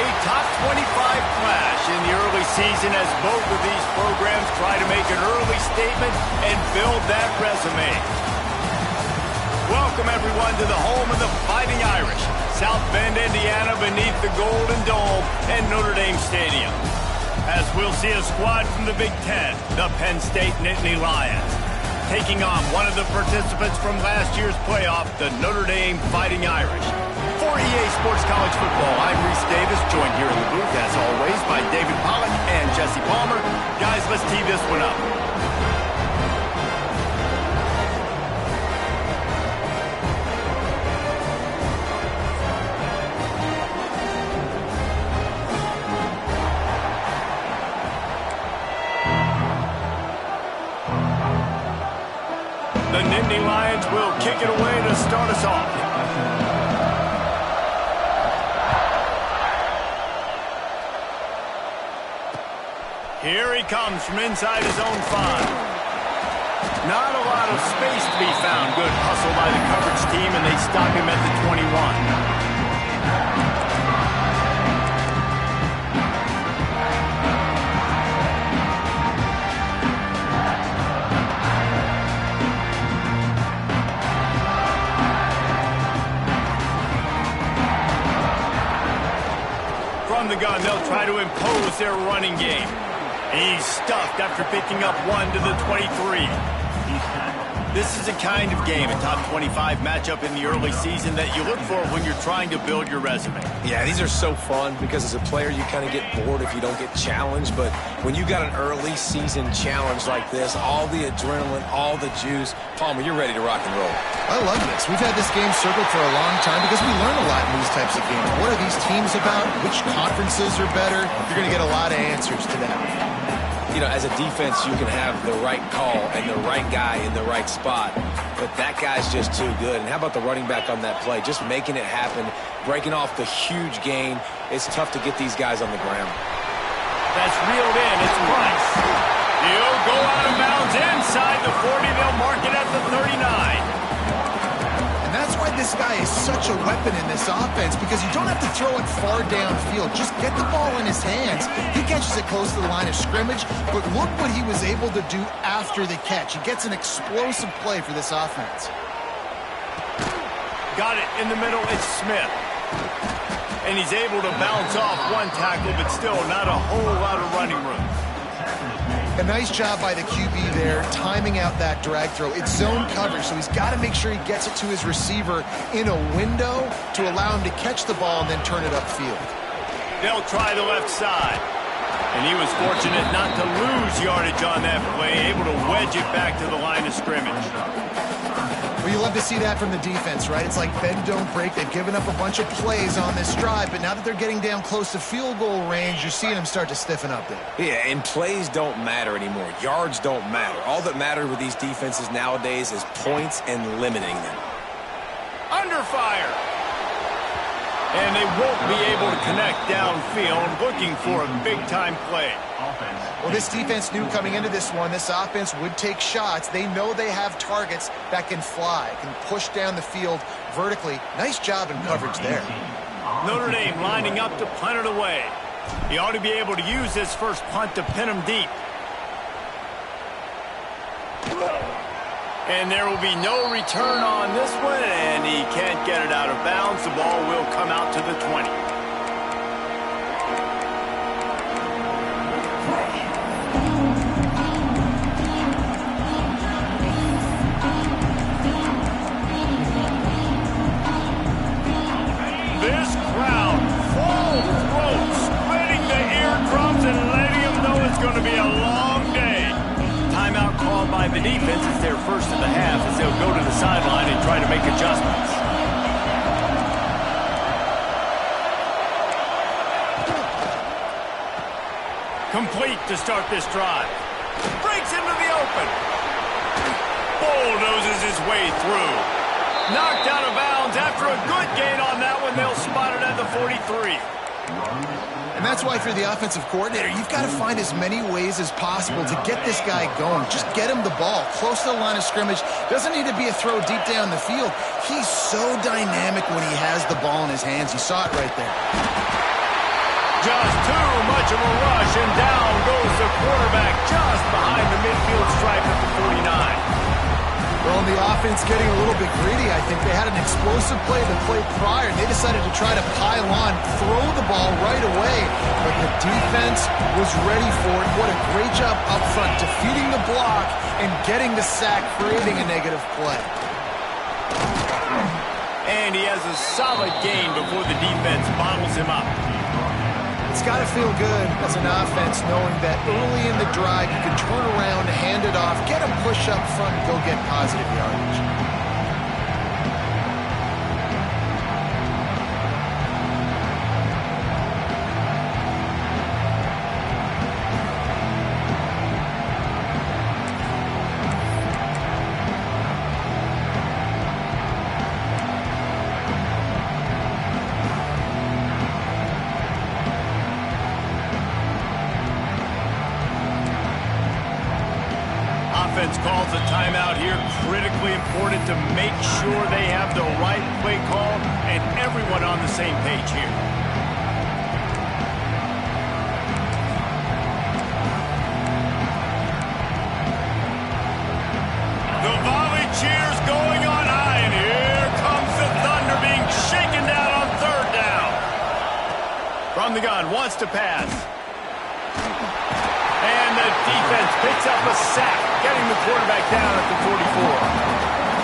A top 25 clash in the early season as both of these programs try to make an early statement and build that resume. Welcome, everyone, to the home of the Fighting Irish, South Bend, Indiana, beneath the Golden Dome and Notre Dame Stadium. As we'll see a squad from the Big Ten, the Penn State Nittany Lions, taking on one of the participants from last year's playoff, the Notre Dame Fighting Irish. For EA Sports College Football, I'm Reese Davis, joined here in the booth, as always, by David Pollack and Jesse Palmer. Guys, let's tee this one up. The Nittany Lions will kick it away to start us off. Here he comes from inside his own 5. Not a lot of space to be found. Good hustle by the coverage team, and they stop him at the 21. From the gun, they'll try to impose their running game. He's stuffed after picking up 1 to the 23. This is a kind of game, a top 25 matchup in the early season that you look for when you're trying to build your resume. Yeah, these are so fun because as a player, you kind of get bored if you don't get challenged. But when you got an early season challenge like this, all the adrenaline, all the juice, Palmer, you're ready to rock and roll. I love this. We've had this game circled for a long time because we learn a lot in these types of games. What are these teams about? Which conferences are better? You're going to get a lot of answers to that. You know, as a defense, you can have the right call and the right guy in the right spot, but that guy's just too good. And how about the running back on that play? Just making it happen, breaking off the huge gain. It's tough to get these guys on the ground. That's reeled in. It's Price. He'll go out of bounds inside the 40. They'll mark it at the 39. That's why this guy is such a weapon in this offense, because you don't have to throw it far downfield. Just get the ball in his hands. He catches it close to the line of scrimmage, but look what he was able to do after the catch. He gets an explosive play for this offense. Got it in the middle. It's Smith. And he's able to bounce off one tackle, but still not a whole lot of running room. A nice job by the QB there, timing out that drag throw. It's zone coverage, so he's got to make sure he gets it to his receiver in a window to allow him to catch the ball and then turn it upfield. They'll try the left side. And he was fortunate not to lose yardage on that play, able to wedge it back to the line of scrimmage. Well, you love to see that from the defense, right? It's like bend, don't break. They've given up a bunch of plays on this drive, but now that they're getting down close to field goal range, you're seeing them start to stiffen up there. Yeah, and plays don't matter anymore. Yards don't matter. All that matters with these defenses nowadays is points and limiting them. Under fire. And they won't be able to connect downfield, looking for a big-time play. Well, this defense knew coming into this one, this offense would take shots. They know they have targets that can fly, can push down the field vertically. Nice job in coverage there. Notre Dame lining up to punt it away. He ought to be able to use this first punt to pin him deep. And there will be no return on this one, and he can't get it out of bounds. The ball will come out to the 20. This crowd, full throat, splitting the eardrums and letting them know it's going to be a long day. Timeout called by the defense. It's their first of the half as they'll go to the sideline and try to make adjustments. Complete to start this drive. Breaks into the open. Bulldozes his way through. Knocked out of bounds after a good gain on that one. They'll spot it at the 43. And that's why, for the offensive coordinator, you've got to find as many ways as possible to get this guy going. Just get him the ball close to the line of scrimmage. Doesn't need to be a throw deep down the field. He's so dynamic when he has the ball in his hands. You saw it right there. Just too much of a rush, and down goes the quarterback just behind the midfield stripe at the 49. Well, the offense getting a little bit greedy, I think. They had an explosive play the play prior, and they decided to try to pile on, throw the ball right away. But the defense was ready for it. What a great job up front, defeating the block and getting the sack, creating a negative play. And he has a solid gain before the defense bottles him up. It's got to feel good as an offense knowing that early in the drive you can turn around, hand it off, get a push up front, and go get positive yardage. Offense calls a timeout here. Critically important to make sure they have the right play call and everyone on the same page here. The volley cheers going on high, and here comes the thunder being shaken down on third down. From the gun, wants to pass. And the defense picks up a sack, getting the quarterback down at the 44.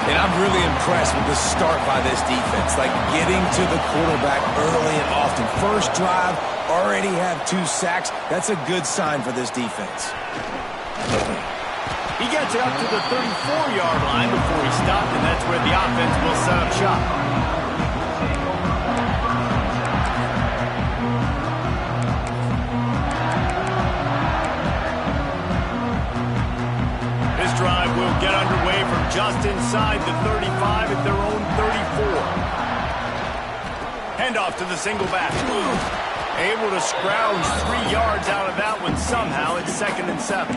And I'm really impressed with the start by this defense, like getting to the quarterback early and often. First drive, already have 2 sacks. That's a good sign for this defense. He gets it up to the 34-yard line before he stopped, and that's where the offense will set up shop. Drive will get underway from just inside the 35 at their own 34. Handoff to the single back. Able to scrounge 3 yards out of that one somehow. It's 2nd and 7.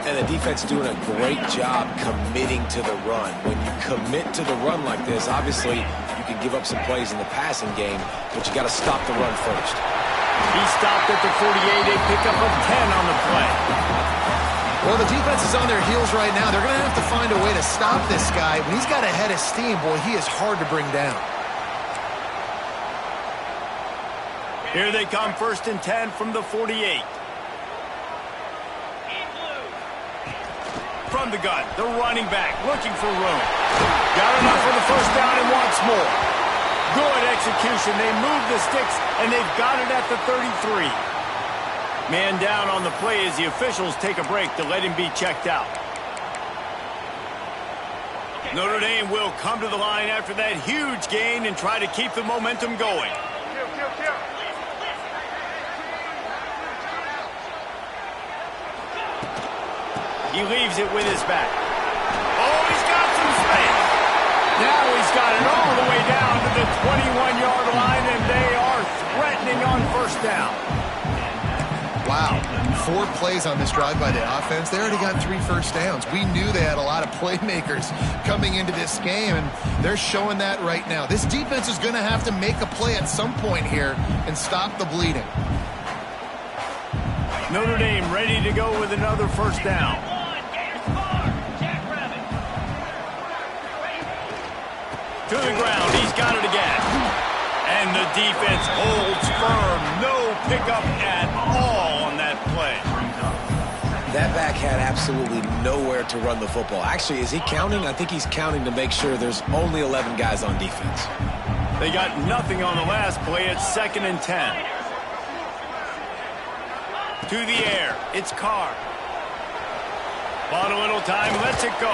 And the defense doing a great job committing to the run. When you commit to the run like this, obviously you can give up some plays in the passing game, but you got to stop the run first. He stopped at the 48. A pickup of 10 on the play. Well, the defense is on their heels right now. They're going to have to find a way to stop this guy. When he's got a head of steam, boy, he is hard to bring down. Here they come, 1st and 10 from the 48. From the gun, the running back looking for room. Got enough for the first down and wants more. Good execution. They move the sticks, and they've got it at the 33. Man down on the play as the officials take a break to let him be checked out. Notre Dame will come to the line after that huge gain and try to keep the momentum going. He leaves it with his back. Oh, he's got some space. Now he's got it all the way down to the 21-yard line, and they are threatening on first down. Wow, 4 plays on this drive by the offense. They already got 3 first downs. We knew they had a lot of playmakers coming into this game, and they're showing that right now. This defense is going to have to make a play at some point here and stop the bleeding. Notre Dame ready to go with another first down. To the ground, he's got it again. And the defense holds firm. No pickup at all on that play. That back had absolutely nowhere to run the football. Actually, is he counting? I think he's counting to make sure there's only 11 guys on defense. They got nothing on the last play. It's 2nd and 10. To the air. It's Carr. Bought a little time. Lets it go.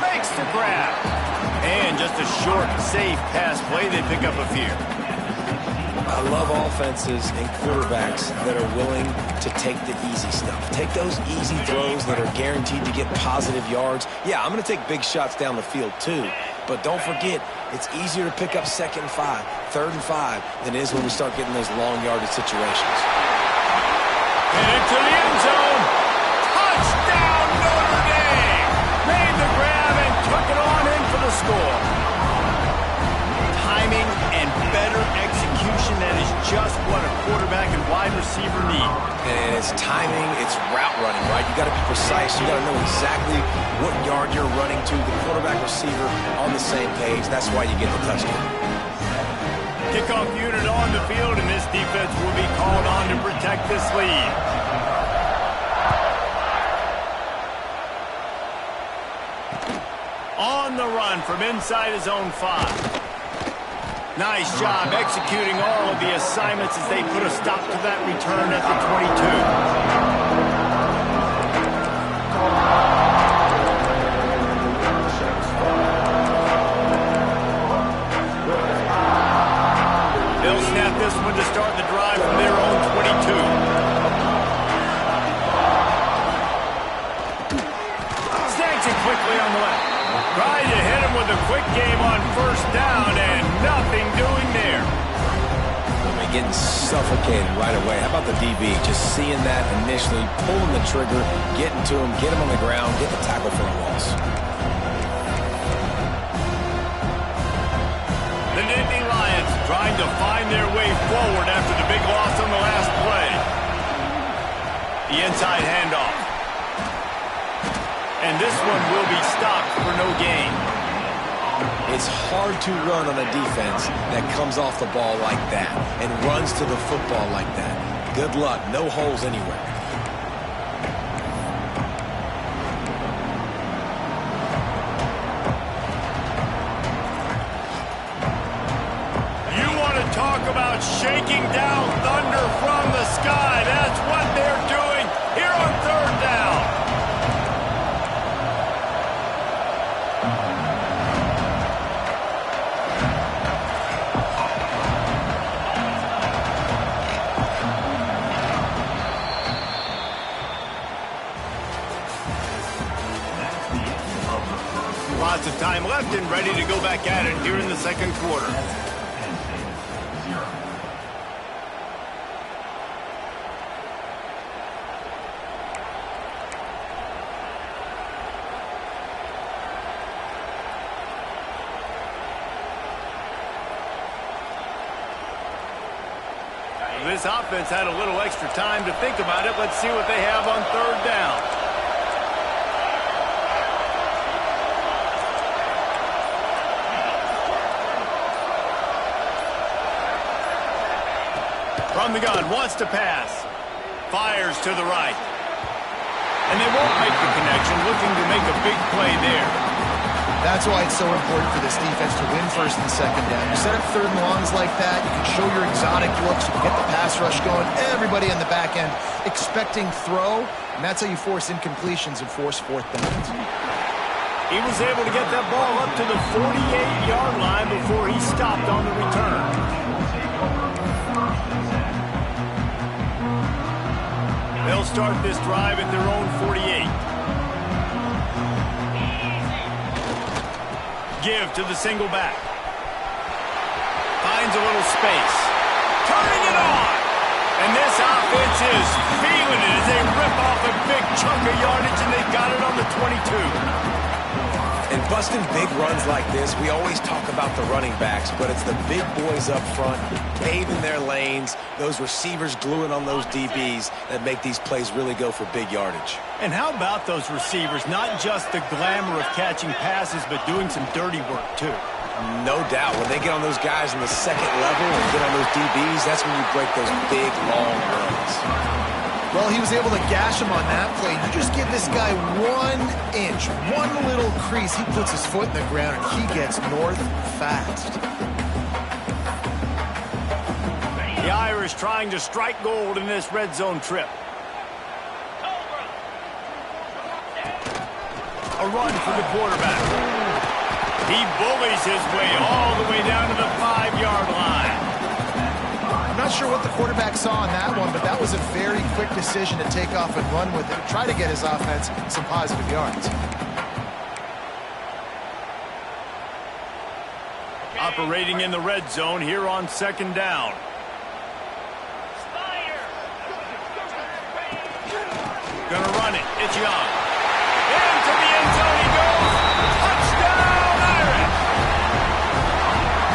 Makes the grab. And just a short, safe pass play. They pick up a few. I love offenses and quarterbacks that are willing to take the easy stuff. Take those easy throws that are guaranteed to get positive yards. Yeah, I'm going to take big shots down the field too. But don't forget, it's easier to pick up 2nd and 5, 3rd and 5 than it is when we start getting those long yardage situations. And into the end zone. Touchdown, Notre Dame. Made the grab and took it on in for the score. Timing and better execution, that is just what a quarterback It's timing, it's route running, right? You got to be precise. You got to know exactly what yard you're running to. The quarterback receiver on the same page. That's why you get the touchdown. Kickoff unit on the field, and this defense will be called on to protect this lead. On the run from inside his own 5. Nice job executing all of the assignments as they put a stop to that return at the 22. They'll snap this one to start the drive from their own 22. Snags it quickly on the left. Tried to hit him with a quick game on first down, and nothing doing there. Getting suffocated right away. How about the DB? Just seeing that initially, pulling the trigger, getting to him, get him on the ground, get the tackle for a loss. The Nittany Lions trying to find their way forward after the big loss on the last play. The inside handoff. And this one will be stopped for no gain. It's hard to run on a defense that comes off the ball like that and runs to the football like that. Good luck. No holes anywhere. You want to talk about shaking down thunder from the sky. That's what they're doing here on third down. Lots of time left and ready to go back at it here in the second quarter. This offense had a little extra time to think about it. Let's see what they have on third down. From the gun, wants to pass. Fires to the right. And they won't make the connection, looking to make a big play there. That's why it's so important for this defense to win first and second down. You set up third and longs like that, you can show your exotic looks, you can get the pass rush going, everybody on the back end expecting throw, and that's how you force incompletions and force fourth downs. He was able to get that ball up to the 48-yard line before he stopped on the return. They'll start this drive at their own 48. Give to the single back. Finds a little space. Turning it on. And this offense is feeling it as they rip off a big chunk of yardage, and they got it on the 22. And busting big runs like this, we always talk about the running backs, but it's the big boys up front, paving their lanes, those receivers gluing on those DBs that make these plays really go for big yardage. And how about those receivers? Not just the glamour of catching passes, but doing some dirty work, too. No doubt. When they get on those guys in the second level and get on those DBs, that's when you break those big, long runs. Well, he was able to gash him on that play. You just give this guy 1 inch, one little crease, he puts his foot in the ground, and he gets north fast. The Irish trying to strike gold in this red zone trip. A run for the quarterback. He bullies his way all the way down to the 5-yard line. I'm not sure what the quarterback saw on that one, but that was a very quick decision to take off and run with it, to try to get his offense some positive yards. Operating in the red zone here on second down. Gonna run it. It's Young. Into the end zone he goes. Touchdown, Irish!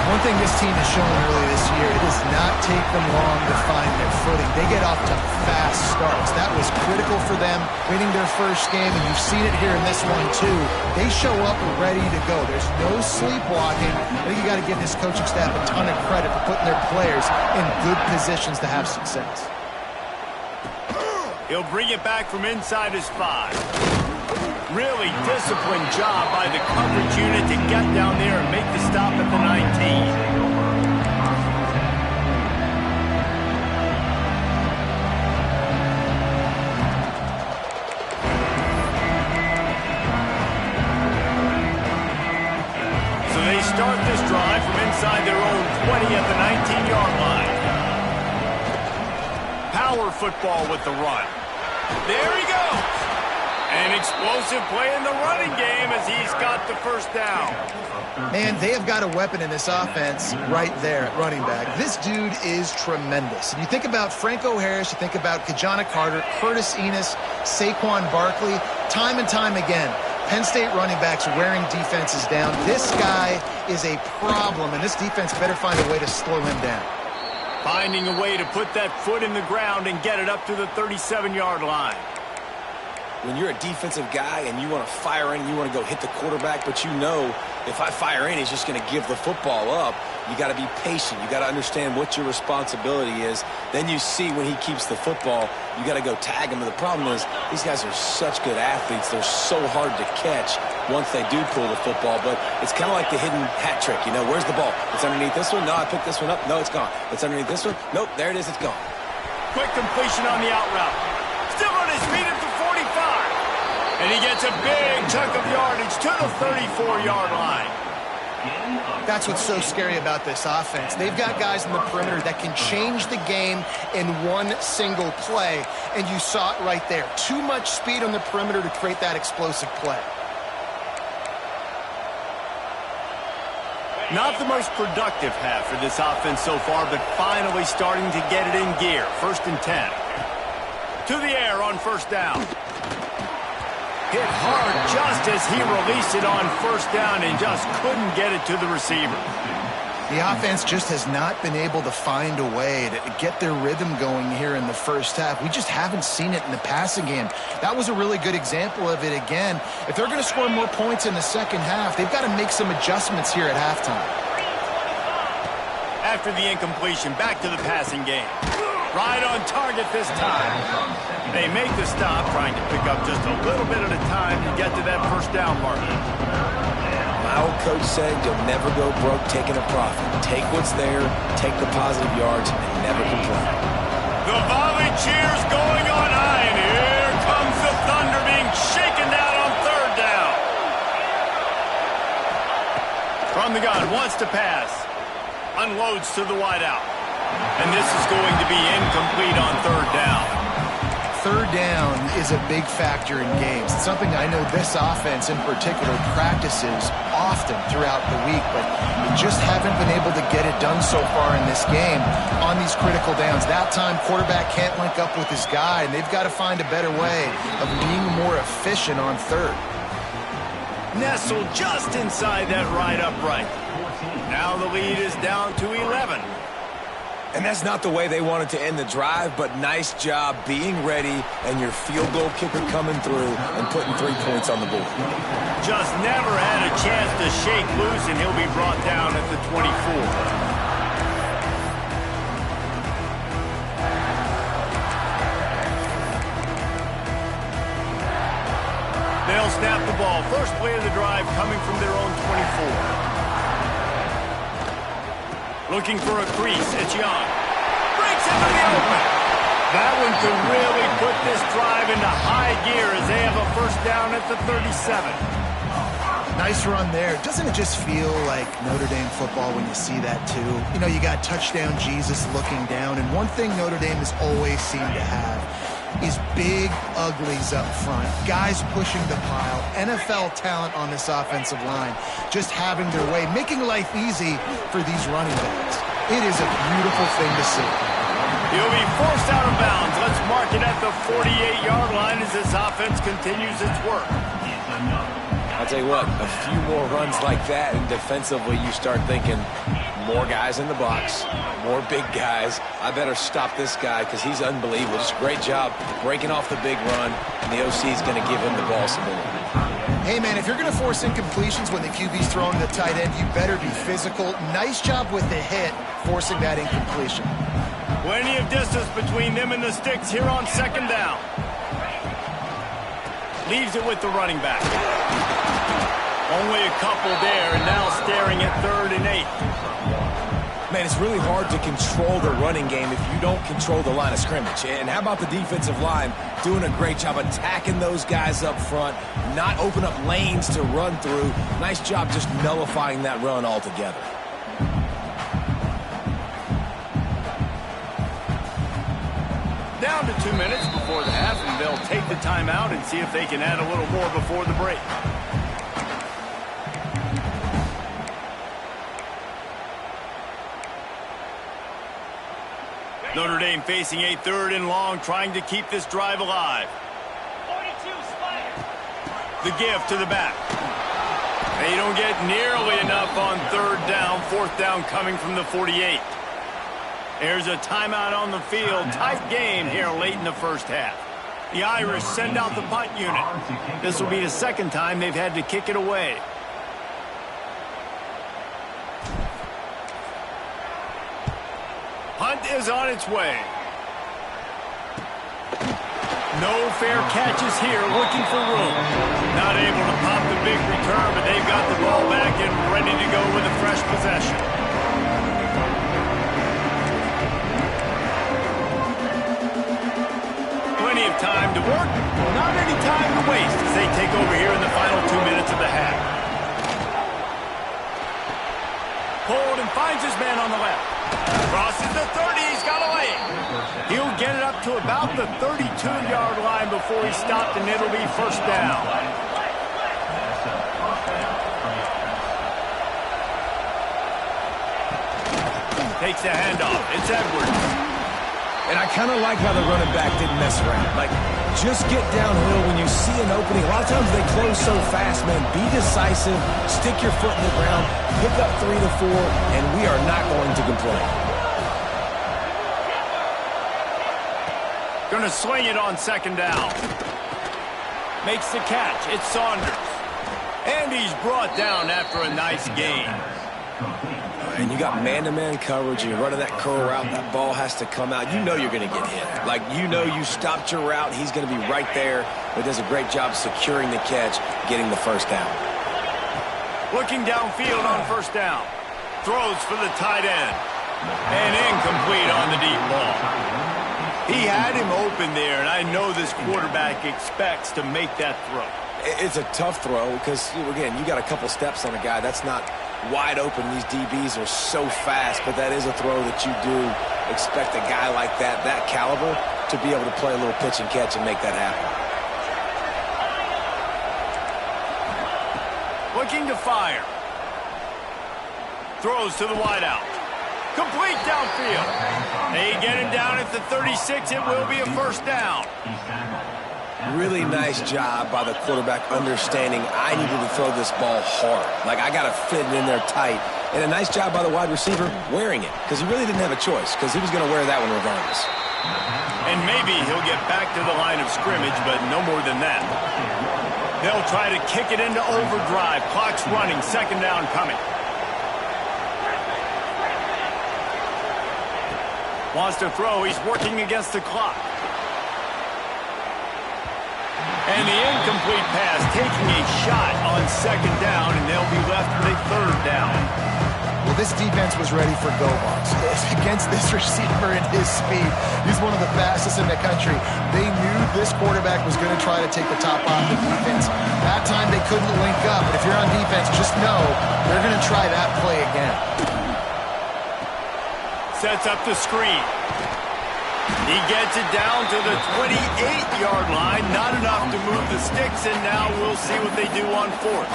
Once thing this team has shown early this year, it does not take them long to find their footing. They get off to fast starts. That was critical for them winning their first game, and you've seen it here in this one too. They show up ready to go. There's no sleepwalking. I think you got to give this coaching staff a ton of credit for putting their players in good positions to have success. He'll bring it back from inside his 5. Really disciplined job by the coverage unit to get down there and make the stop at the 19. So they start this drive from inside their own 20 at the 19-yard line. Power football with the run. There he goes. An explosive play in the running game as he's got the first down. Man, they have got a weapon in this offense right there at running back. This dude is tremendous. And you think about Franco Harris, you think about Kajana Carter, Curtis Enos, Saquon Barkley, time and time again, Penn State running backs wearing defenses down. This guy is a problem, and this defense better find a way to slow him down. Finding a way to put that foot in the ground and get it up to the 37-yard line. When you're a defensive guy and you want to fire in, you want to go hit the quarterback, but you know if I fire in, he's just going to give the football up. You got to be patient. You got to understand what your responsibility is. Then you see when he keeps the football, you got to go tag him. And the problem is these guys are such good athletes. They're so hard to catch once they do pull the football. But it's kind of like the hidden hat trick. You know, where's the ball? It's underneath this one. No, I picked this one up. No, it's gone. It's underneath this one. Nope, there it is. It's gone. Quick completion on the out route. Still on his feet at the 45. And he gets a big chunk of yardage to the 34-yard line. That's what's so scary about this offense. They've got guys in the perimeter that can change the game in one single play. And you saw it right there. Too much speed on the perimeter to create that explosive play. Not the most productive half for this offense so far, but finally starting to get it in gear. 1st and 10. To the air on 1st down. Hit hard just as he released it on 1st down and just couldn't get it to the receiver. The offense just has not been able to find a way to get their rhythm going here in the first half. We just haven't seen it in the passing game. That was a really good example of it again. If they're going to score more points in the second half, they've got to make some adjustments here at halftime. After the incompletion, back to the passing game. Right on target this time. They make the stop, trying to pick up just a little bit at a time to get to that 1st down mark. My old coach said you'll never go broke taking a profit. Take what's there, take the positive yards, and never complain. The volley cheers going on high, and here comes the thunder being shaken down on 3rd down. From the gun, wants to pass. Unloads to the wideout. And this is going to be incomplete on 3rd down. 3rd down is a big factor in games. It's something I know this offense in particular practices often throughout the week, but they just haven't been able to get it done so far in this game on these critical downs. That time, quarterback can't link up with his guy, and they've got to find a better way of being more efficient on 3rd. Nestled just inside that right upright. Now the lead is down to 11. And that's not the way they wanted to end the drive, but nice job being ready and your field goal kicker coming through and putting 3 points on the board. Just never had a chance to shake loose, and he'll be brought down at the 24. They'll snap the ball. First play of the drive coming from their own 24. Looking for a crease. It's Young. Breaks into the open. That one could really put this drive into high gear as they have a 1st down at the 37. Nice run there. Doesn't it just feel like Notre Dame football when you see that too? You know, you got touchdown Jesus looking down, and one thing Notre Dame has always seemed to have is big uglies up front, guys pushing the pile, NFL talent on this offensive line, just having their way, making life easy for these running backs. It is a beautiful thing to see. He'll be forced out of bounds. Let's mark it at the 48-yard line as this offense continues its work. I'll tell you what, a few more runs like that, and defensively you start thinking, more guys in the box, more big guys. I better stop this guy because he's unbelievable. Just a great job breaking off the big run, and the OC is going to give him the ball some more. Hey, man, if you're going to force incompletions when the QB's throwing the tight end, you better be physical. Nice job with the hit, forcing that incompletion. Plenty of distance between them and the sticks here on second down. Leaves it with the running back. Only a couple there, and now staring at 3rd and 8. Man, it's really hard to control the running game if you don't control the line of scrimmage. And how about the defensive line doing a great job attacking those guys up front, not open up lanes to run through. Nice job just nullifying that run altogether. Down to 2 minutes before the half, and they'll take the timeout and see if they can add a little more before the break. Notre Dame facing a 3rd and long, trying to keep this drive alive. 42 the give to the back. They don't get nearly enough on 3rd down. 4th down coming from the 48. There's a timeout on the field. Tight game here late in the first half. The Irish send out the punt unit. This will be the 2nd time they've had to kick it away. Punt is on its way. No fair catches here, looking for room. Not able to pop the big return, but they've got the ball back and ready to go with a fresh possession. Plenty of time to work, not any time to waste as they take over here in the final 2 minutes of the half. Pulled and finds his man on the left. Crosses the 30, he's got a lane. He'll get it up to about the 32-yard line before he's stopped, and it'll be 1st down. Takes the handoff. It's Edwards. And I kind of like how the running back didn't mess around. Like, just get downhill when you see an opening. A lot of times they close so fast, man. Be decisive, stick your foot in the ground, pick up 3 to 4, and we are not going to complain. Going to swing it on 2nd down. Makes the catch. It's Saunders. And he's brought down after a nice gain. And you got man-to-man coverage, and you're running that curl route, that ball has to come out. You know you're going to get hit. Like, you know you stopped your route, he's going to be right there, but does a great job securing the catch, getting the 1st down. Looking downfield on 1st down. Throws for the tight end. And incomplete on the deep ball. He had him open there, and I know this quarterback expects to make that throw. It's a tough throw because, again, you got a couple steps on a guy. That's not wide open. These DBs are so fast, but that is a throw that you do expect a guy like that caliber, to be able to play a little pitch and catch and make that happen. Looking to fire. Throws to the wideout. Complete downfield. They get him down at the 36. It will be a 1st down. Really nice job by the quarterback understanding I needed to throw this ball hard. Like, I got to fit it in there tight. And a nice job by the wide receiver wearing it, because he really didn't have a choice, because he was going to wear that one regardless. And maybe he'll get back to the line of scrimmage, but no more than that. They'll try to kick it into overdrive. Clock's running. 2nd down coming. Wants to throw. He's working against the clock. And the incomplete pass, taking a shot on 2nd down, and they'll be left with a 3rd down. Well, this defense was ready for go box. Against this receiver and his speed, he's one of the fastest in the country. They knew this quarterback was going to try to take the top off the defense. That time they couldn't link up, but if you're on defense, just know they're going to try that play again. Sets up the screen. He gets it down to the 28-yard line. Not enough to move the sticks, and now we'll see what they do on 4th.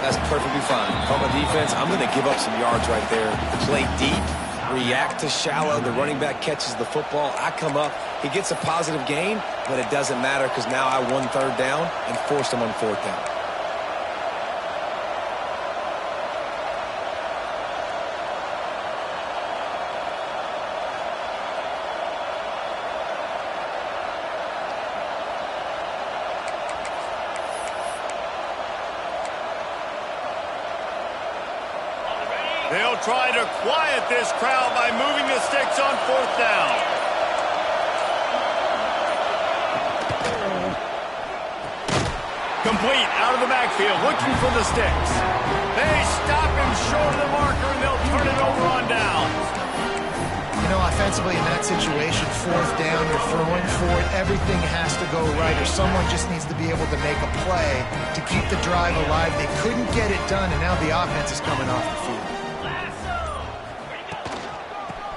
That's perfectly fine. If I'm a defense, I'm going to give up some yards right there. Play deep, react to shallow. The running back catches the football. I come up. He gets a positive gain, but it doesn't matter because now I won 3rd down and forced him on 4th down. They'll try to quiet this crowd by moving the sticks on 4th down. Complete out of the backfield, looking for the sticks. They stop him short of the marker, and they'll turn it over on downs. You know, offensively in that situation, 4th down, you're throwing for it. Everything has to go right, or someone just needs to be able to make a play to keep the drive alive. They couldn't get it done, and now the offense is coming off the field.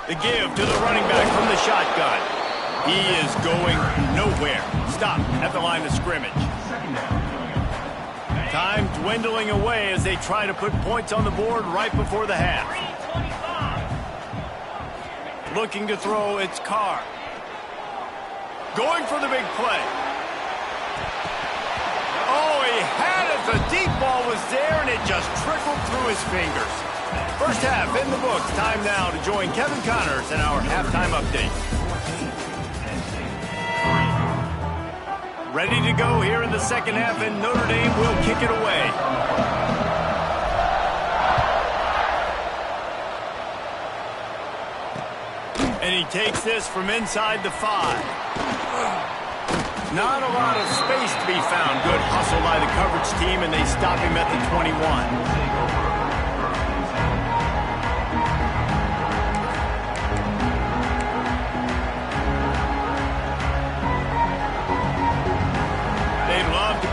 The give to the running back from the shotgun. He is going nowhere. Stop at the line of scrimmage. Time dwindling away as they try to put points on the board right before the half. Looking to throw, it's Carr. Going for the big play. Oh, he had it. The deep ball was there, and it just trickled through his fingers. First half in the books. Time now to join Kevin Connors in our halftime update. Ready to go here in the second half, and Notre Dame will kick it away. And he takes this from inside the 5. Not a lot of space to be found. Good hustle by the coverage team, and they stop him at the 21.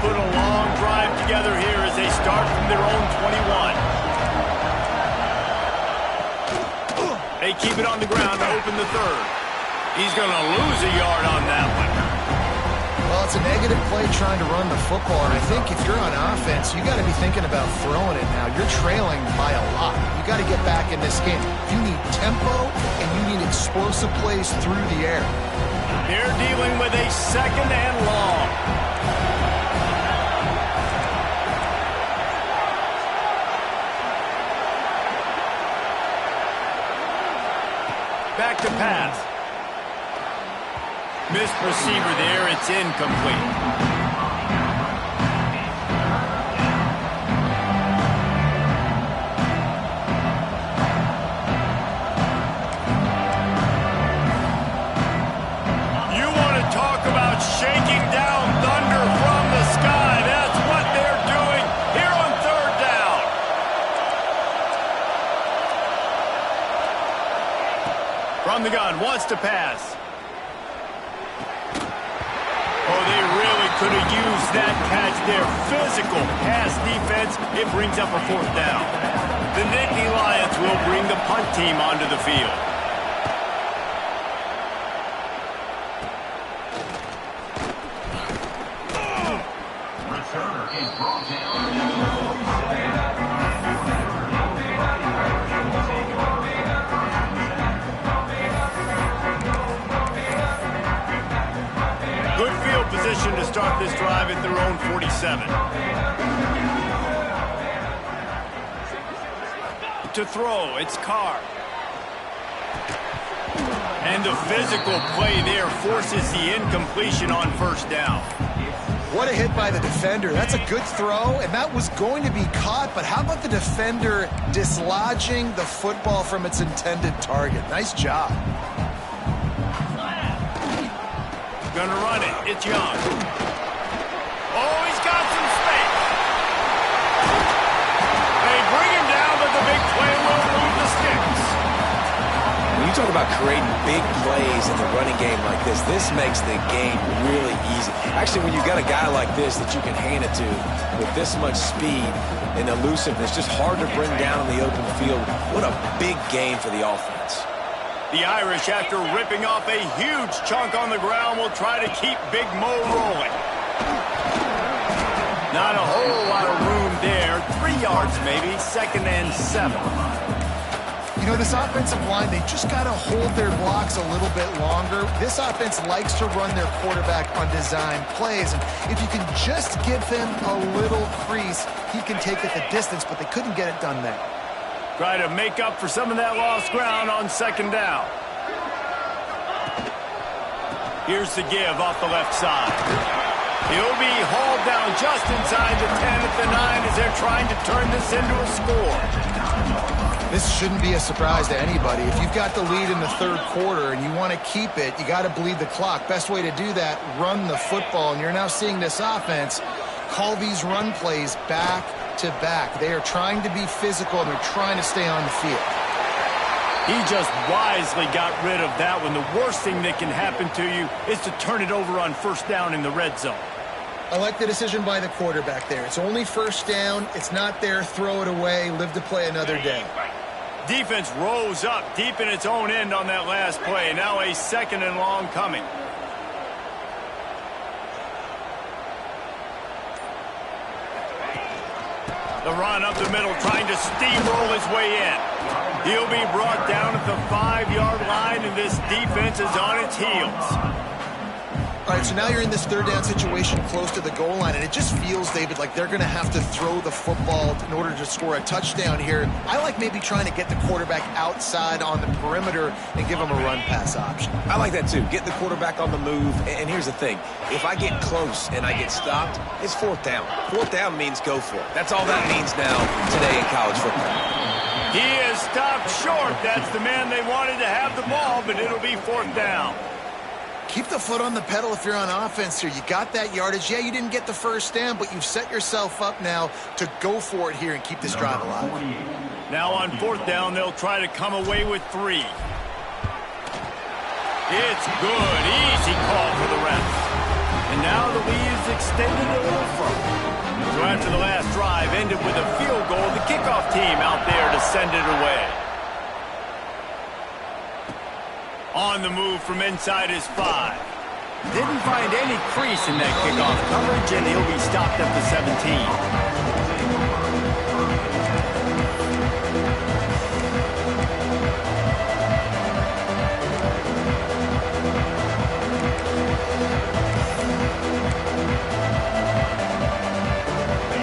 Put a long drive together here as they start from their own 21. They keep it on the ground to open the 3rd. He's going to lose a yard on that one. Well, it's a negative play trying to run the football, and I think if you're on offense, you got to be thinking about throwing it now. You're trailing by a lot. You got to get back in this game. You need tempo, and you need explosive plays through the air. They're dealing with a 2nd and long. Back to pass. Missed receiver there. It's incomplete. You want to talk about shaking down thunder from the sky. That's what they're doing here on 3rd down. From the gun, wants to pass. Oh, they really could have used that catch there. Physical pass defense. It brings up a 4th down. The Nittany Lions will bring the punt team onto the field. Returner is brought down. Position to start this drive at their own 47. To throw, it's Carr. And the physical play there forces the incompletion on 1st down. What a hit by the defender. That's a good throw, and that was going to be caught, but how about the defender dislodging the football from its intended target? Nice job. Gonna run it. It's Young. Oh, he's got some space. They bring him down, but the big play will move the sticks. When you talk about creating big plays in the running game like this makes the game really easy. Actually, when you've got a guy like this that you can hand it to with this much speed and elusiveness, just hard to bring down in the open field. What a big game for the offense. The Irish, after ripping off a huge chunk on the ground, will try to keep Big Mo rolling. Not a whole lot of room there. 3 yards maybe, 2nd and 7. You know, this offensive line, they just got to hold their blocks a little bit longer. This offense likes to run their quarterback on design plays. And if you can just give him a little crease, he can take it the distance, but they couldn't get it done there. Try to make up for some of that lost ground on 2nd down. Here's the give off the left side. He'll be hauled down just inside the 10 at the 9 as they're trying to turn this into a score. This shouldn't be a surprise to anybody. If you've got the lead in the third quarter and you want to keep it, you got to bleed the clock. Best way to do that, run the football. And you're now seeing this offense call these run plays back to back. They are trying to be physical, and they're trying to stay on the field. He just wisely got rid of that when the worst thing that can happen to you is to turn it over on first down in the red zone. I like the decision by the quarterback there. It's only first down. It's not there. Throw it away. Live to play another day. Defense rose up deep in its own end on that last play. Now a 2nd and long coming. The run up the middle, trying to steamroll his way in. He'll be brought down at the 5-yard line, and this defense is on its heels. All right, so now you're in this third down situation close to the goal line, and it just feels, David, like they're going to have to throw the football in order to score a touchdown here. I like maybe trying to get the quarterback outside on the perimeter and give him a run-pass option. I like that, too. Get the quarterback on the move. And here's the thing. If I get close and I get stopped, it's 4th down. 4th down means go for it. That's all that means now today in college football. He is stopped short. That's the man they wanted to have the ball, but it'll be 4th down. Keep the foot on the pedal if you're on offense here. You got that yardage. Yeah, you didn't get the first down, but you've set yourself up now to go for it here and keep this drive alive. Now on 4th down, they'll try to come away with 3. It's good. Easy call for the refs. And now the lead is extended a little further. So after the last drive ended with a field goal, the kickoff team out there to send it away. On the move from inside his 5. Didn't find any crease in that kickoff coverage, and he'll be stopped at the 17.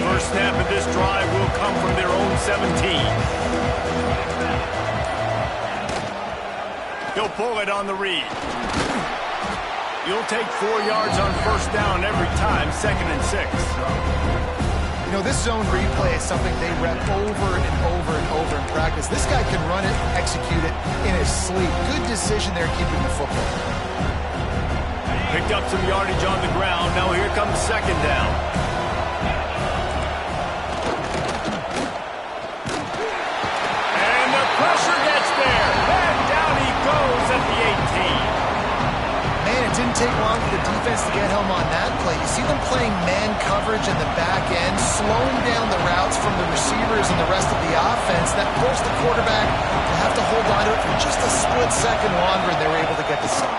First snap of this drive will come from their own 17. He'll pull it on the read. You'll take 4 yards on first down every time, 2nd and 6. You know, this zone replay is something they rep over and over and over in practice. This guy can run it, execute it in his sleep. Good decision there keeping the football. Picked up some yardage on the ground. Now here comes 2nd down. And the pressure gets there. And down he goes at the 18. Man, it didn't take long for the defense to get home on that play. You see them playing man coverage in the back end, slowing down the routes from the receivers and the rest of the offense. That forced the quarterback to have to hold on to it for just a split second longer, and they were able to get the stop.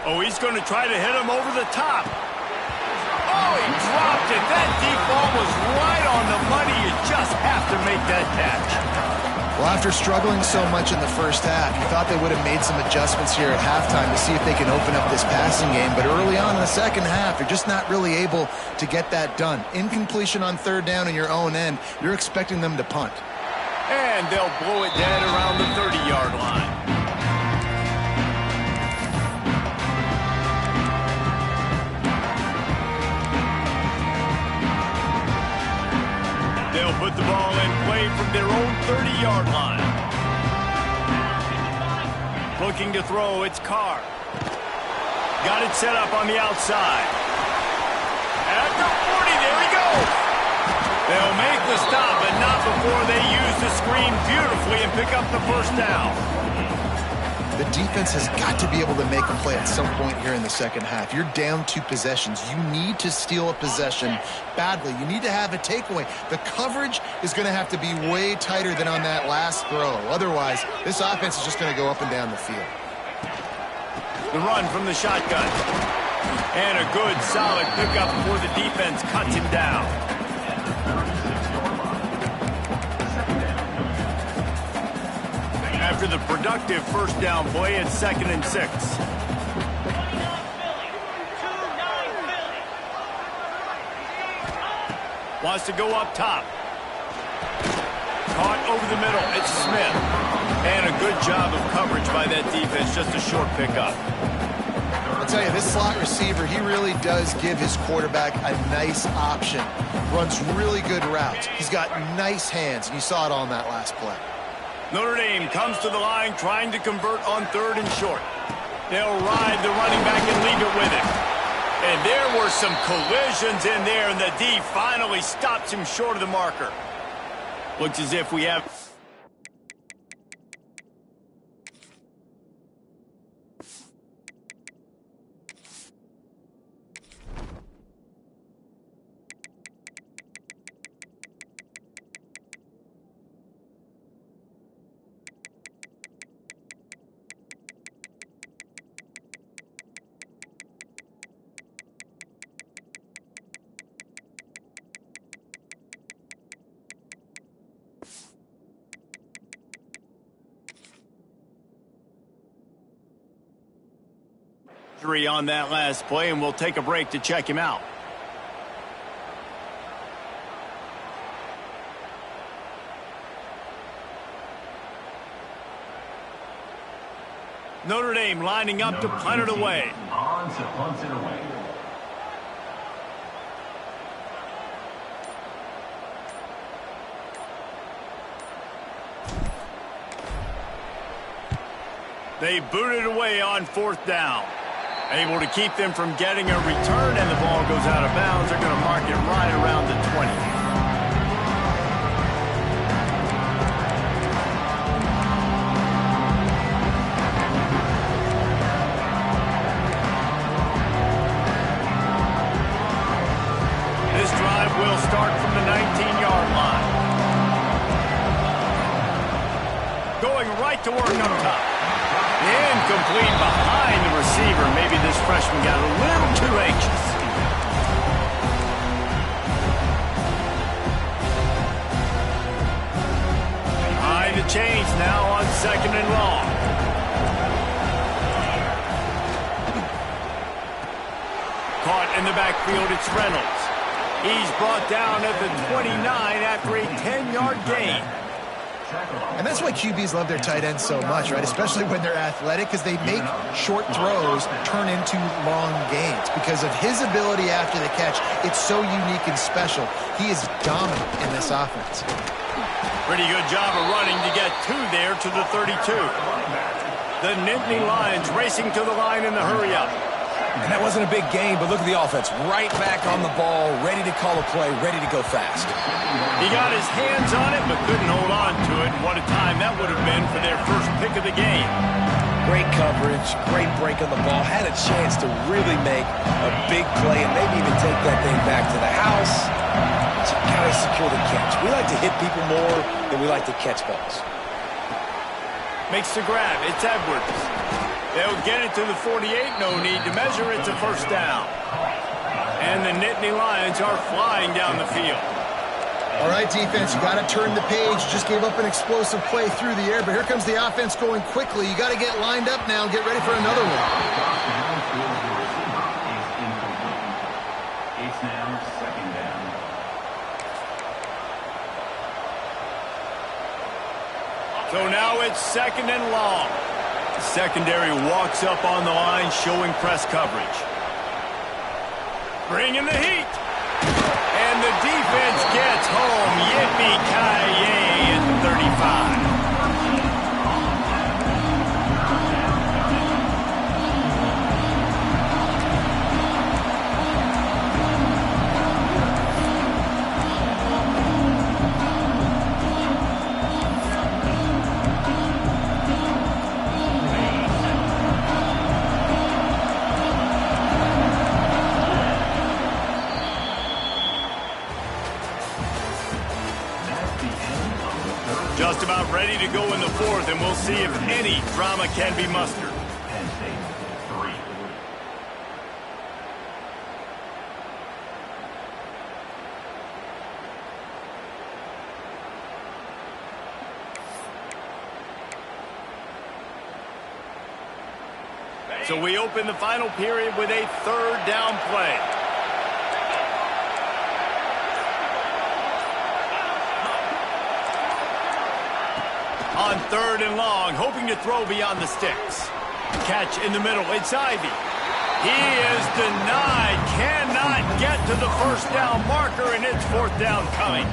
Oh, he's going to try to hit him over the top. Oh, he dropped it. That deep ball was right on the money. You just have to make that catch. Well, after struggling so much in the first half, you thought they would have made some adjustments here at halftime to see if they can open up this passing game. But early on in the second half, they're just not really able to get that done. Incompletion on 3rd down in your own end, you're expecting them to punt. And they'll blow it dead around the 30-yard line. They'll put the ball in play from their own 30-yard line. Looking to throw, it's Carr. Got it set up on the outside. At the 40, there he goes. They'll make the stop, but not before they use the screen beautifully and pick up the first down. The defense has got to be able to make a play at some point here in the second half. You're down 2 possessions. You need to steal a possession badly. You need to have a takeaway. The coverage is going to have to be way tighter than on that last throw. Otherwise, this offense is just going to go up and down the field. The run from the shotgun. And a good, solid pickup before the defense cuts him down. After the productive first down play, it's 2nd and 6. Wants to go up top. Caught over the middle. It's Smith. And a good job of coverage by that defense. Just a short pickup. I'll tell you, this slot receiver, he really does give his quarterback a nice option. Runs really good routes. He's got nice hands, and you saw it on that last play. Notre Dame comes to the line trying to convert on 3rd and short. They'll ride the running back and leave it with him. And there were some collisions in there, and the D finally stops him short of the marker. Looks as if we have... on that last play, and we'll take a break to check him out. Notre Dame lining up to punt it away. On to punt it away. They booted away on 4th down. Able to keep them from getting a return, and the ball goes out of bounds. They're going to mark it right around the 20. This drive will start from the 19-yard line. Going right to work up top. Incomplete behind the receiver. Maybe this freshman got a little too anxious. Behind the chains now on 2nd and long. Caught in the backfield, it's Reynolds. He's brought down at the 29 after a 10-yard gain. And that's why QBs love their tight ends so much, right? Especially when they're athletic, because they make short throws turn into long gains. Because of his ability after the catch, it's so unique and special. He is dominant in this offense. Pretty good job of running to get 2 there to the 32. The Nittany Lions racing to the line in the hurry-up. And that wasn't a big gain, but look at the offense. Right back on the ball, ready to call a play, ready to go fast. He got his hands on it, but couldn't hold on to it. What a time that would have been for their first pick of the game. Great coverage, great break on the ball. Had a chance to really make a big play and maybe even take that thing back to the house. To kind of secure the catch. We like to hit people more than we like to catch balls. Makes the grab. It's Edwards. They'll get it to the 48. No need to measure. It's a 1st down. And the Nittany Lions are flying down the field. All right, defense, you got to turn the page. Just gave up an explosive play through the air, but here comes the offense going quickly. You got to get lined up now and get ready for another one. It's now 2nd down. So now it's 2nd and long. The secondary walks up on the line, showing press coverage. Bringing the heat. And the defense gets home. Yippee-ki-yay at 35. Just about ready to go in the 4th, and we'll see if any drama can be mustered. Penn State, 3. So we open the final period with a 3rd down play. On 3rd and long, hoping to throw beyond the sticks. Catch in the middle, it's Ivy. He is denied, cannot get to the first down marker, and it's fourth down coming.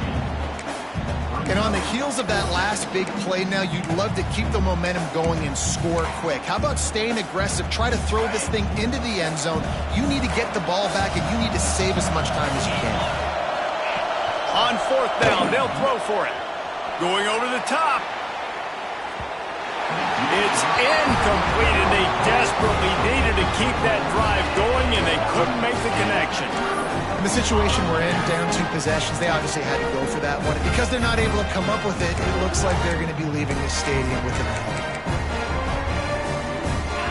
And on the heels of that last big play now, you'd love to keep the momentum going and score quick. How about staying aggressive? Try to throw this thing into the end zone. You need to get the ball back, and you need to save as much time as you can. On fourth down, they'll throw for it. Going over the top. It's incomplete, and they desperately needed to keep that drive going, and they couldn't make the connection. In the situation we're in, down 2 possessions, they obviously had to go for that one. Because they're not able to come up with it, it looks like they're going to be leaving the stadium with an L.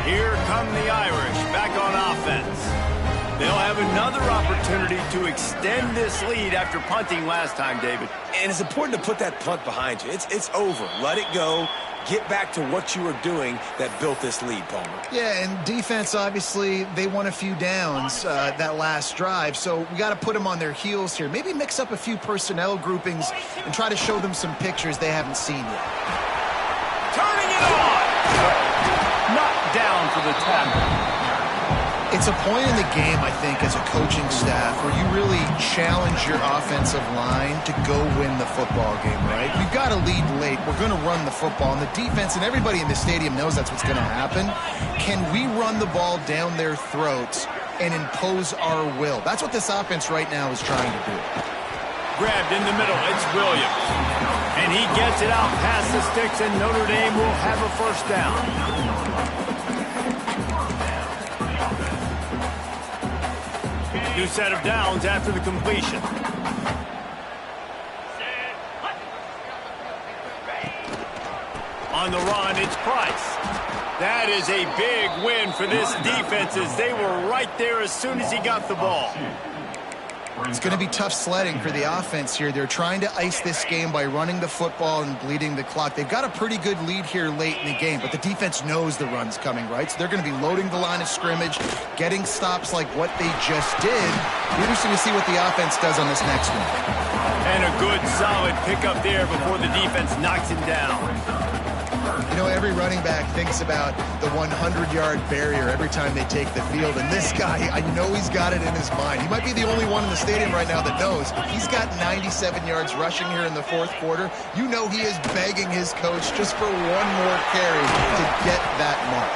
Here come the Irish back on offense. They'll have another opportunity to extend this lead after punting last time, David. And it's important to put that punt behind you. It's over. Let it go. Get back to what you were doing that built this lead, Palmer. Yeah, and defense, obviously, they won a few downs that last drive, so we got to put them on their heels here. Maybe mix up a few personnel groupings and try to show them some pictures they haven't seen yet. Turning it on! Knocked down for the tackle. It's a point in the game, I think, as a coaching staff where you really challenge your offensive line to go win the football game, right? We've got to lead late. We're going to run the football, and the defense and everybody in the stadium knows that's what's going to happen. Can we run the ball down their throats and impose our will? That's what this offense right now is trying to do. Grabbed in the middle, it's Williams. And he gets it out past the sticks, and Notre Dame will have a first down. New set of downs after the completion. On the run, it's Price. That is a big win for this defense as they were right there as soon as he got the ball. It's going to be tough sledding for the offense here. They're trying to ice this game by running the football and bleeding the clock. They've got a pretty good lead here late in the game, but the defense knows the run's coming, right? So they're going to be loading the line of scrimmage, getting stops like what they just did. Be interesting to see what the offense does on this next one. And a good, solid pickup there before the defense knocks him down. You know, every running back thinks about the 100-yard barrier every time they take the field, and this guy, I know he's got it in his mind. He might be the only one in the stadium right now that knows. He's got 97 yards rushing here in the fourth quarter. You know he is begging his coach just for one more carry to get that mark.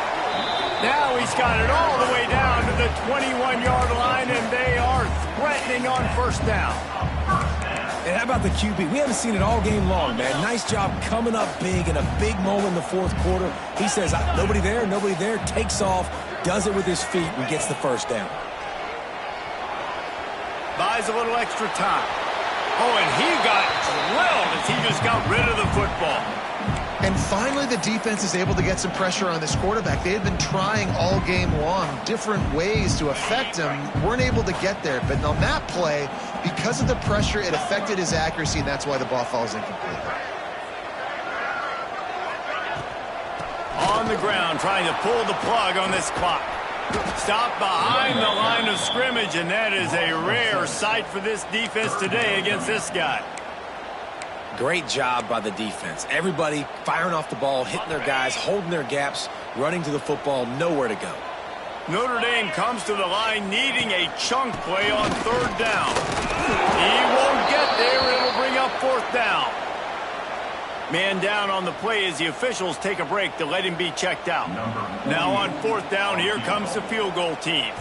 Now he's got it all the way down to the 21-yard line, and they are threatening on first down. And how about the QB? We haven't seen it all game long, man. Nice job coming up big in a big moment in the fourth quarter. He says, nobody there, takes off, does it with his feet, and gets the first down. Buys a little extra time. Oh, and he got drilled as he just got rid of the football. And finally, the defense is able to get some pressure on this quarterback. They had been trying all game long different ways to affect him. Weren't able to get there. But on that play, because of the pressure, it affected his accuracy, and that's why the ball falls incomplete. On the ground, trying to pull the plug on this clock. Stop behind the line of scrimmage, and that is a rare sight for this defense today against this guy. Great job by the defense. Everybody firing off the ball, hitting their guys, holding their gaps, running to the football, nowhere to go. Notre Dame comes to the line needing a chunk play on third down. He won't get there. It'll bring up fourth down. Man down on the play as the officials take a break to let him be checked out. Now on fourth down, here comes the field goal team.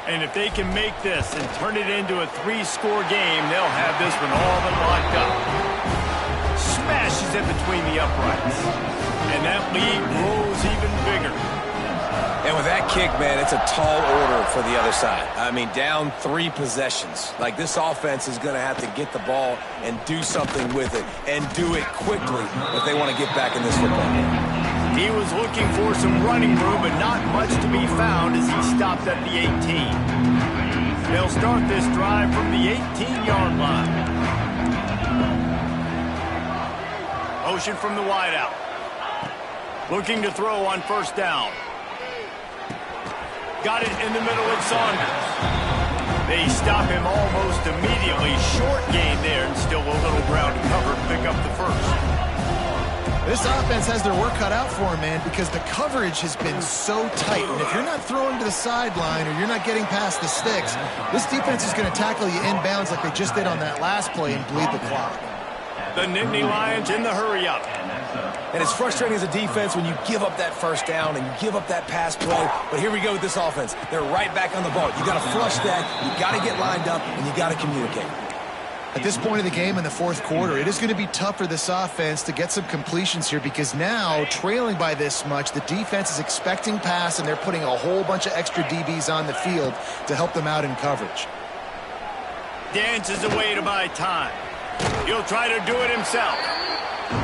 And if they can make this and turn it into a 3-score game, they'll have this one all but locked up. Smashes it between the uprights. And that lead grows even bigger. And with that kick, man, it's a tall order for the other side. I mean, down 3 possessions. Like, this offense is going to have to get the ball and do something with it, and do it quickly if they want to get back in this football game. He was looking for some running room, but not much to be found as he stopped at the 18. They'll start this drive from the 18-yard line. Motion from the wideout. Looking to throw on first down. Got it in the middle with Saunders. They stop him almost immediately. Short gain there, and still a little ground to cover to pick up the first. This offense has their work cut out for them, man, because the coverage has been so tight. And if you're not throwing to the sideline or you're not getting past the sticks, this defense is going to tackle you inbounds like they just did on that last play and bleed the clock. The Nittany Lions in the hurry-up. And it's frustrating as a defense when you give up that first down and you give up that pass play. But here we go with this offense. They're right back on the ball. You got to flush that. You got to get lined up, and you got to communicate. At this point of the game in the fourth quarter, it is going to be tough for this offense to get some completions here because now, trailing by this much, the defense is expecting pass, and they're putting a whole bunch of extra DBs on the field to help them out in coverage. Dances away to buy time. He'll try to do it himself.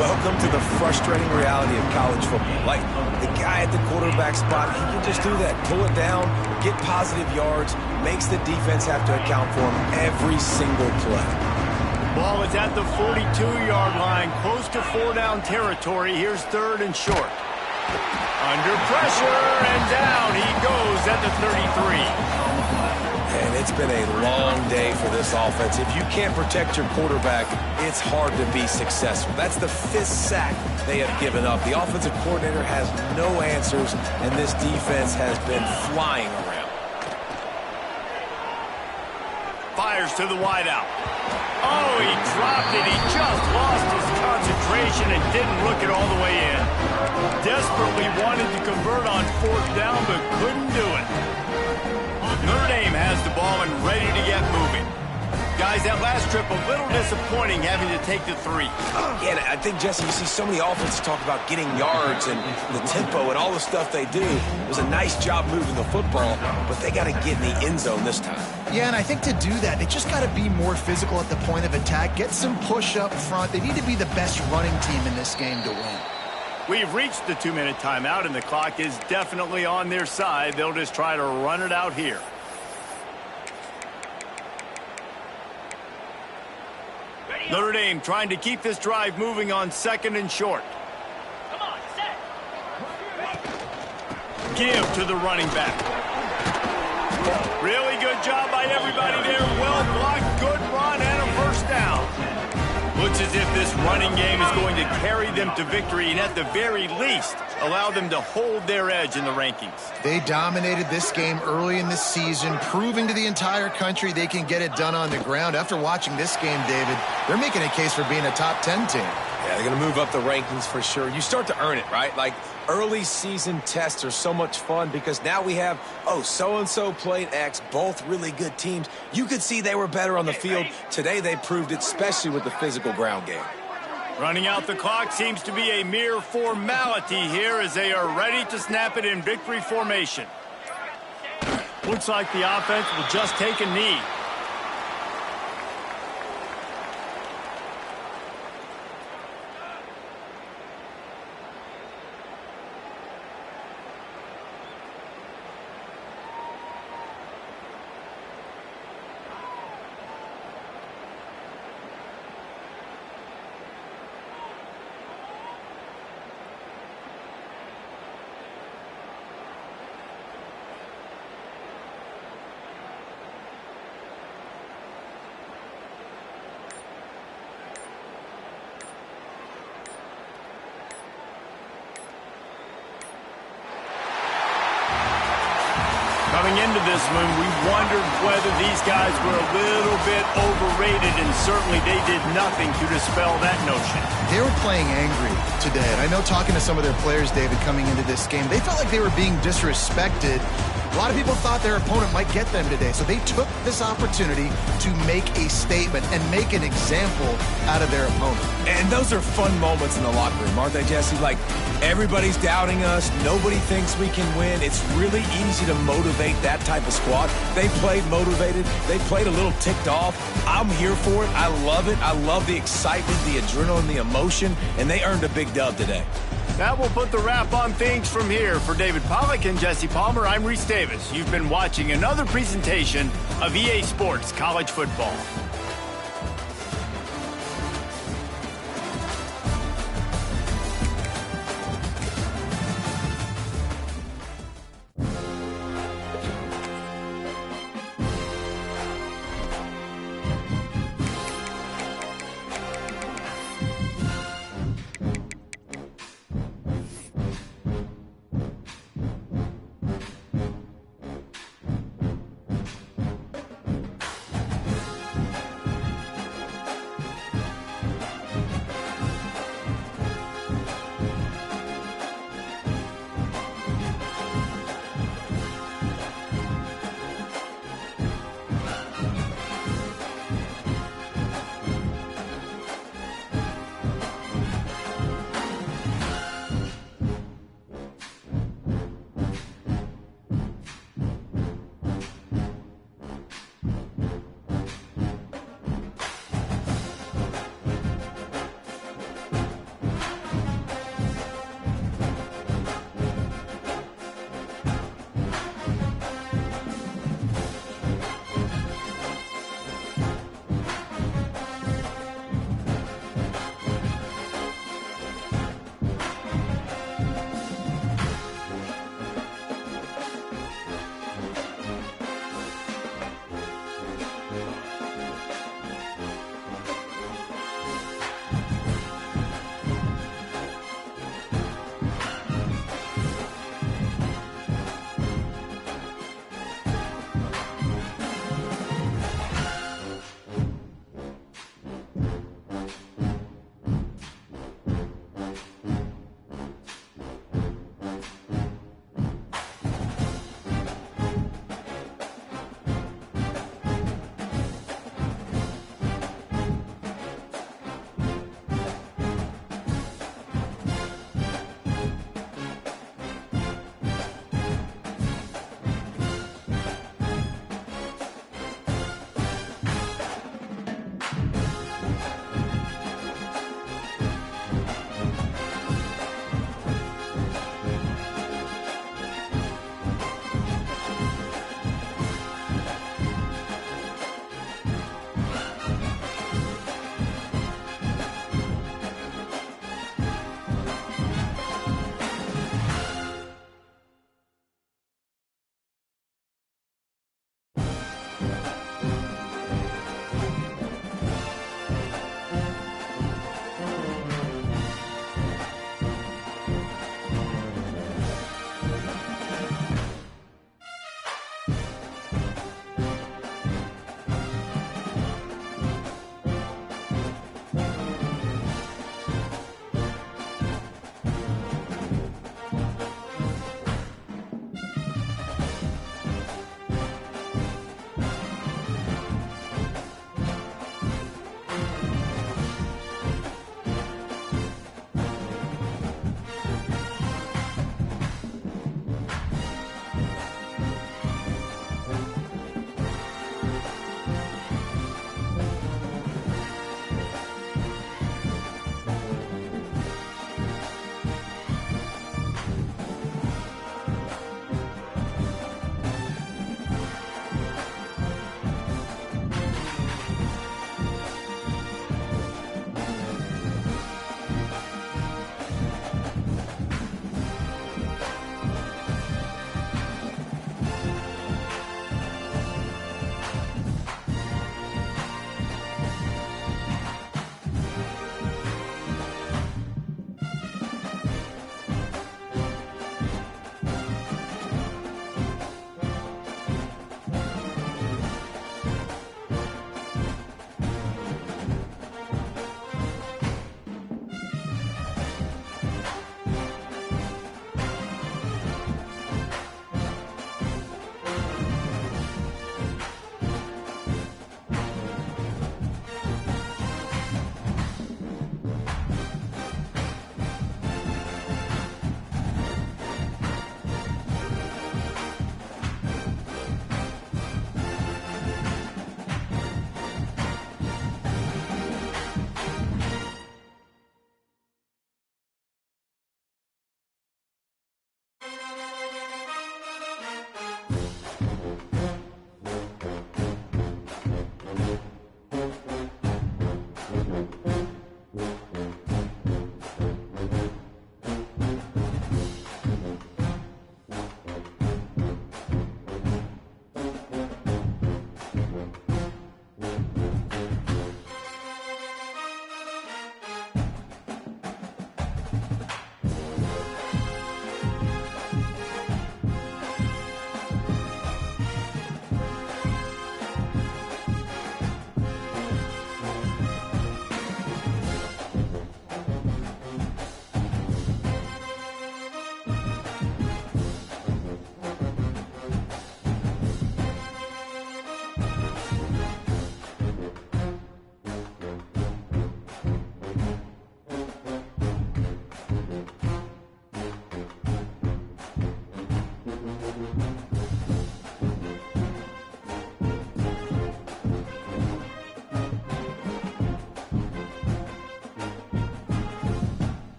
Welcome to the frustrating reality of college football. Like, the guy at the quarterback spot, he can just do that. Pull it down, get positive yards, makes the defense have to account for him every single play. Ball is at the 42-yard line, close to 4-down territory. Here's 3rd and short. Under pressure, and down he goes at the 33. And it's been a long day for this offense. If you can't protect your quarterback, it's hard to be successful. That's the 5th sack they have given up. The offensive coordinator has no answers, and this defense has been flying around. Fires to the wideout. Oh, he dropped it. He just lost his concentration and didn't look it all the way in. Desperately wanted to convert on 4th down, but couldn't do it. Notre Dame has the ball and ready to get moving. Guys, that last trip a little disappointing having to take the 3. Yeah, I think, Jesse, you see so many offenses talk about getting yards and the tempo and all the stuff they do. It was a nice job moving the football, but they got to get in the end zone this time. Yeah, and I think to do that, they just got to be more physical at the point of attack, get some push up front. They need to be the best running team in this game to win. We've reached the 2-minute timeout, and the clock is definitely on their side. They'll just try to run it out here. Notre Dame trying to keep this drive moving on 2nd and short. Come on, set. Give to the running back. Really good job by everybody there. Well blocked, good run, and a 1st down. Looks as if this running game is going to carry them to victory and at the very least allow them to hold their edge in the rankings. They dominated this game early in this season, proving to the entire country they can get it done on the ground. After watching this game, David, they're making a case for being a top 10 team. Yeah, they're going to move up the rankings for sure. You start to earn it, right? Like, early season tests are so much fun because now we have, oh, so-and-so played X, both really good teams. You could see they were better on the field. Today they proved it, especially with the physical ground game. Running out the clock seems to be a mere formality here as they are ready to snap it in victory formation. Looks like the offense will just take a knee. Coming into this one, we wondered whether these guys were a little bit overrated, and certainly they did nothing to dispel that notion. They were playing angry today, and I know talking to some of their players, David, coming into this game, they felt like they were being disrespected. A lot of people thought their opponent might get them today, so they took this opportunity to make a statement and make an example out of their opponent. And those are fun moments in the locker room, aren't they, Jesse? Like, everybody's doubting us. Nobody thinks we can win. It's really easy to motivate that type of squad. They played motivated. They played a little ticked off. I'm here for it. I love it. I love the excitement, the adrenaline, the emotion, and they earned a big dub today. That will put the wrap on things from here. For David Pollack and Jesse Palmer, I'm Reese Davis. You've been watching another presentation of EA Sports College Football.